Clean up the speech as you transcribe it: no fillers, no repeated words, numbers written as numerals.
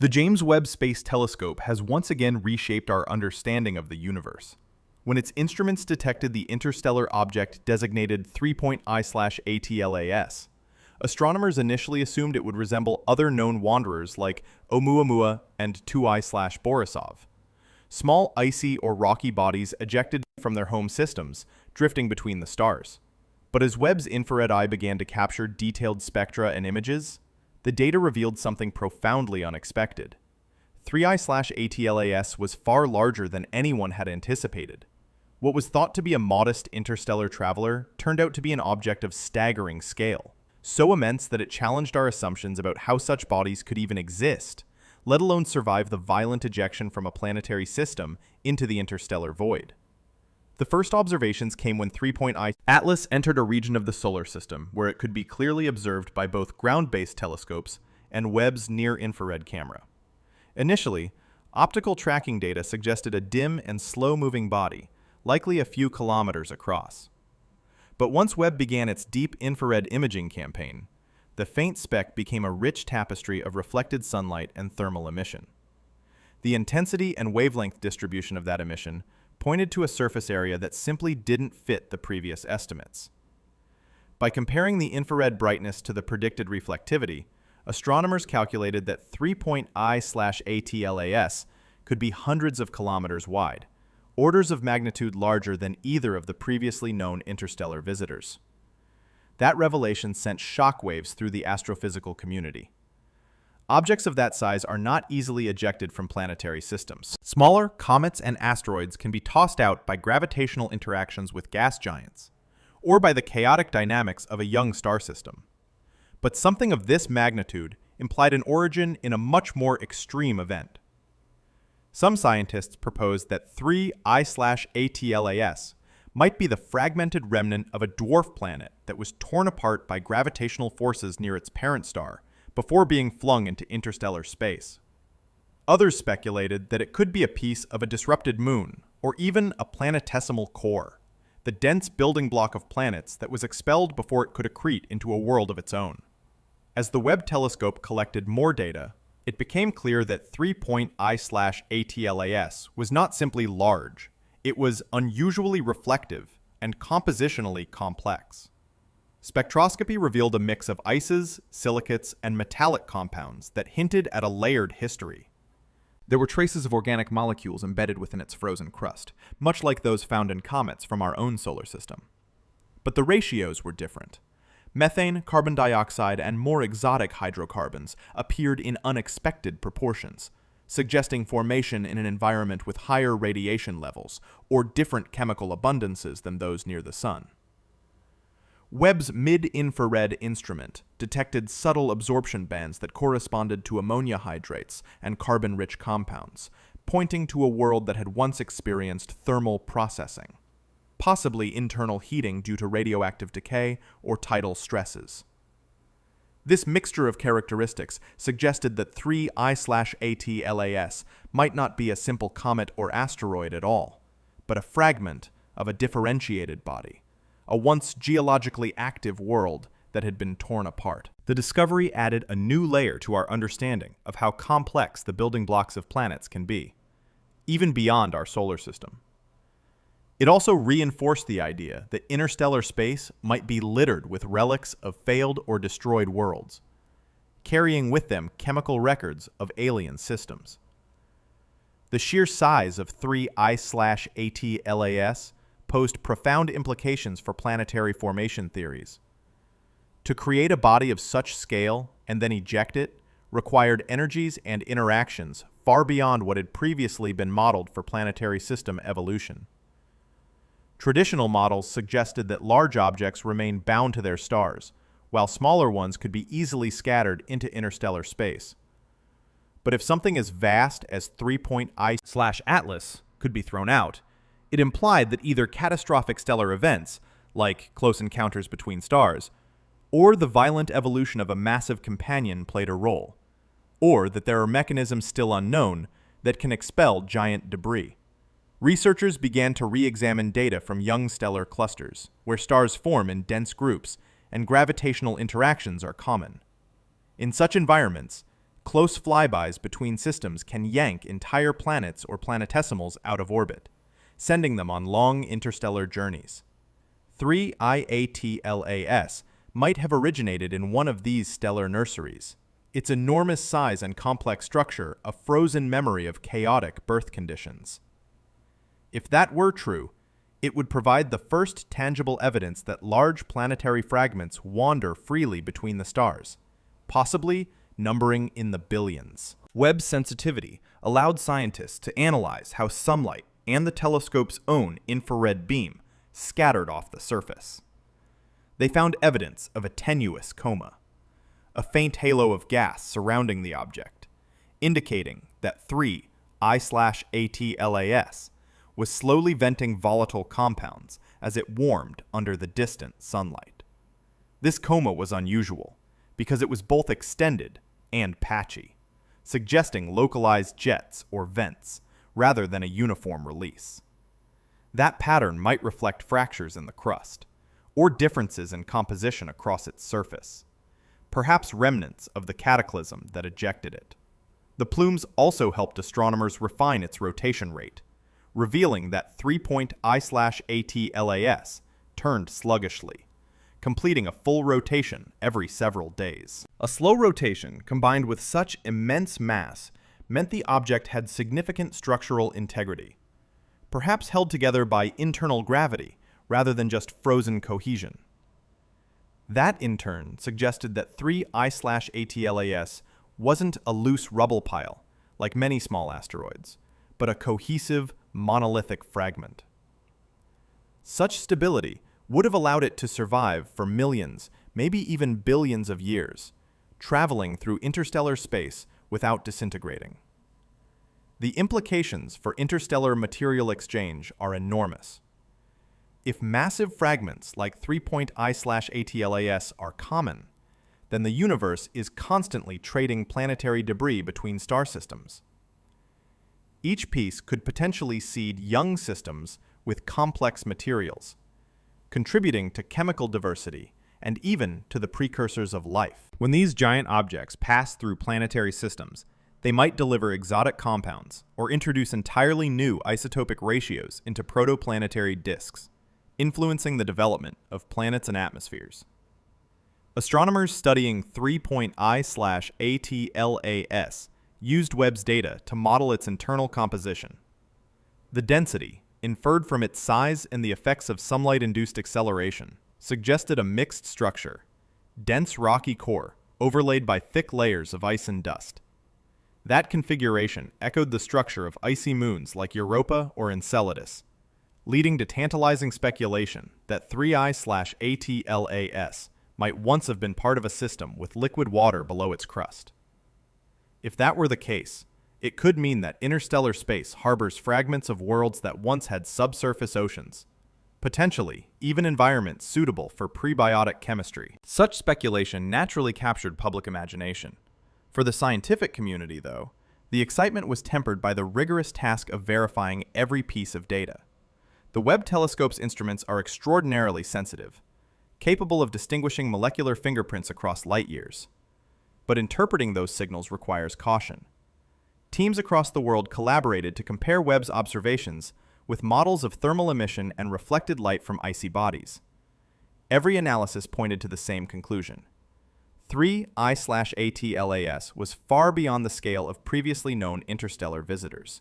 The James Webb Space Telescope has once again reshaped our understanding of the universe. When its instruments detected the interstellar object designated 3.I/ATLAS, astronomers initially assumed it would resemble other known wanderers like Oumuamua and 2I/Borisov, small icy or rocky bodies ejected from their home systems, drifting between the stars. But as Webb's infrared eye began to capture detailed spectra and images, the data revealed something profoundly unexpected. 3I/ATLAS was far larger than anyone had anticipated. What was thought to be a modest interstellar traveler turned out to be an object of staggering scale, so immense that it challenged our assumptions about how such bodies could even exist, let alone survive the violent ejection from a planetary system into the interstellar void. The first observations came when 3.I Atlas entered a region of the solar system where it could be clearly observed by both ground-based telescopes and Webb's near-infrared camera. Initially, optical tracking data suggested a dim and slow-moving body, likely a few kilometers across. But once Webb began its deep infrared imaging campaign, the faint speck became a rich tapestry of reflected sunlight and thermal emission. The intensity and wavelength distribution of that emission pointed to a surface area that simply didn't fit the previous estimates. By comparing the infrared brightness to the predicted reflectivity, astronomers calculated that 3.I/ATLAS could be hundreds of kilometers wide, orders of magnitude larger than either of the previously known interstellar visitors. That revelation sent shockwaves through the astrophysical community. Objects of that size are not easily ejected from planetary systems. Smaller comets and asteroids can be tossed out by gravitational interactions with gas giants, or by the chaotic dynamics of a young star system. But something of this magnitude implied an origin in a much more extreme event. Some scientists proposed that 3I/ATLAS might be the fragmented remnant of a dwarf planet that was torn apart by gravitational forces near its parent star before being flung into interstellar space. Others speculated that it could be a piece of a disrupted moon, or even a planetesimal core, the dense building block of planets that was expelled before it could accrete into a world of its own. As the Webb telescope collected more data, it became clear that 3.I/ATLAS was not simply large, it was unusually reflective and compositionally complex. Spectroscopy revealed a mix of ices, silicates, and metallic compounds that hinted at a layered history. There were traces of organic molecules embedded within its frozen crust, much like those found in comets from our own solar system. But the ratios were different. Methane, carbon dioxide, and more exotic hydrocarbons appeared in unexpected proportions, suggesting formation in an environment with higher radiation levels or different chemical abundances than those near the sun. Webb's mid-infrared instrument detected subtle absorption bands that corresponded to ammonia hydrates and carbon-rich compounds, pointing to a world that had once experienced thermal processing, possibly internal heating due to radioactive decay or tidal stresses. This mixture of characteristics suggested that 3I/ATLAS might not be a simple comet or asteroid at all, but a fragment of a differentiated body, a once geologically active world that had been torn apart. The discovery added a new layer to our understanding of how complex the building blocks of planets can be, even beyond our solar system. It also reinforced the idea that interstellar space might be littered with relics of failed or destroyed worlds, carrying with them chemical records of alien systems. The sheer size of 3I/ATLAS posed profound implications for planetary formation theories. To create a body of such scale and then eject it required energies and interactions far beyond what had previously been modeled for planetary system evolution. Traditional models suggested that large objects remain bound to their stars, while smaller ones could be easily scattered into interstellar space. But if something as vast as 3.I/Atlas could be thrown out, it implied that either catastrophic stellar events, like close encounters between stars, or the violent evolution of a massive companion played a role, or that there are mechanisms still unknown that can expel giant debris. Researchers began to re-examine data from young stellar clusters, where stars form in dense groups and gravitational interactions are common. In such environments, Close flybys between systems can yank entire planets or planetesimals out of orbit, sending them on long interstellar journeys. 3IATLAS might have originated in one of these stellar nurseries. Its enormous size and complex structure a frozen memory of chaotic birth conditions. If that were true, it would provide the first tangible evidence that large planetary fragments wander freely between the stars, possibly numbering in the billions. Webb's sensitivity allowed scientists to analyze how sunlight and the telescope's own infrared beam scattered off the surface. They found evidence of a tenuous coma, a faint halo of gas surrounding the object, indicating that 3I/ATLAS was slowly venting volatile compounds as it warmed under the distant sunlight. This coma was unusual because it was both extended and patchy, suggesting localized jets or vents rather than a uniform release. That pattern might reflect fractures in the crust, or differences in composition across its surface, perhaps remnants of the cataclysm that ejected it. The plumes also helped astronomers refine its rotation rate, revealing that 3.I/ATLAS turned sluggishly, completing a full rotation every several days. A slow rotation combined with such immense mass meant the object had significant structural integrity, perhaps held together by internal gravity rather than just frozen cohesion. That, in turn, suggested that 3I/ATLAS wasn't a loose rubble pile, like many small asteroids, but a cohesive, monolithic fragment. Such stability would have allowed it to survive for millions, maybe even billions of years, traveling through interstellar space without disintegrating. The implications for interstellar material exchange are enormous. If massive fragments like 3.I/ATLAS are common, then the universe is constantly trading planetary debris between star systems. Each piece could potentially seed young systems with complex materials, contributing to chemical diversity and even to the precursors of life. When these giant objects pass through planetary systems, they might deliver exotic compounds or introduce entirely new isotopic ratios into protoplanetary disks, influencing the development of planets and atmospheres. Astronomers studying 3.I/ATLAS used Webb's data to model its internal composition. The density, inferred from its size and the effects of sunlight-induced acceleration, suggested a mixed structure, dense rocky core overlaid by thick layers of ice and dust. That configuration echoed the structure of icy moons like Europa or Enceladus, leading to tantalizing speculation that 3I/ATLAS might once have been part of a system with liquid water below its crust. If that were the case, it could mean that interstellar space harbors fragments of worlds that once had subsurface oceans, potentially even environments suitable for prebiotic chemistry. Such speculation naturally captured public imagination. For the scientific community, though, the excitement was tempered by the rigorous task of verifying every piece of data. The Webb telescope's instruments are extraordinarily sensitive, capable of distinguishing molecular fingerprints across light years. But interpreting those signals requires caution. Teams across the world collaborated to compare Webb's observations with models of thermal emission and reflected light from icy bodies. Every analysis pointed to the same conclusion. 3I/ATLAS was far beyond the scale of previously known interstellar visitors.